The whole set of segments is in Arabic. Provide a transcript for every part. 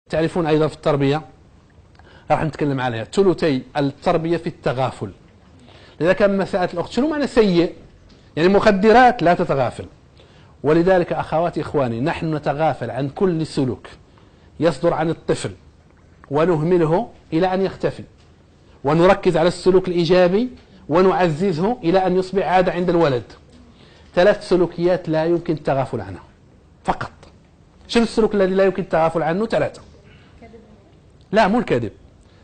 تعرفون أيضا في التربية راح نتكلم عليها ثلثي التربية في التغافل. لذا كان مسألة الأخت شنو معنى سيء؟ يعني مخدرات لا تتغافل. ولذلك أخواتي إخواني نحن نتغافل عن كل سلوك يصدر عن الطفل ونهمله إلى أن يختفي، ونركز على السلوك الإيجابي ونعززه إلى أن يصبح عادة عند الولد. 3 سلوكيات لا يمكن التغافل عنها فقط. شنو السلوك الذي لا يمكن التغافل عنه؟ 3. لا مو الكذب.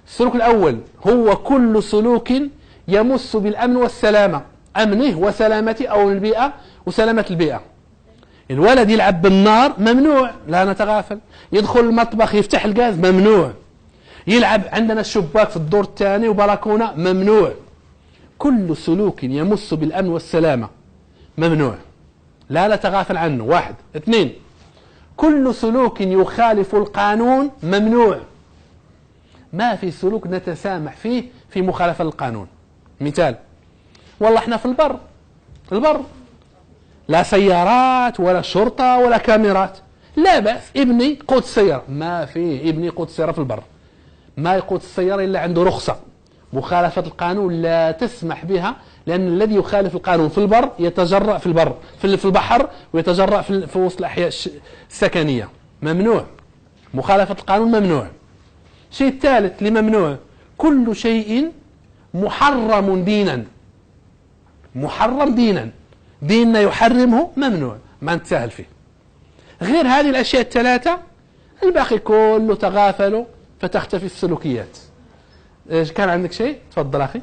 السلوك الأول هو كل سلوك يمس بالأمن والسلامة، أمنه وسلامته أو البيئة وسلامة البيئة. الولد يلعب بالنار ممنوع، لا نتغافل. يدخل المطبخ يفتح الغاز ممنوع. يلعب عندنا الشباك في الدور الثاني وبلكونة ممنوع. كل سلوك يمس بالأمن والسلامة ممنوع، لا نتغافل عنه. 1. 2. كل سلوك يخالف القانون ممنوع. ما في سلوك نتسامح فيه في مخالفة للقانون. مثال، والله احنا في البر لا سيارات ولا شرطة ولا كاميرات، لا بأس ابني قود السيارة. ما في ابني قود السيارة في البر، ما يقود السيارة إلا عنده رخصة. مخالفة القانون لا تسمح بها، لأن الذي يخالف القانون في البر يتجرأ في البحر ويتجرأ في وسط الأحياء السكنية. ممنوع، مخالفة القانون ممنوع. شيء الثالث اللي ممنوع، كل شيء محرم دينا. محرم دينا، ديننا يحرمه ممنوع، ما نتساهل فيه. غير هذه الأشياء ال3 الباقي كله تغافلوا فتختفي السلوكيات. كان عندك شيء؟ تفضل أخي.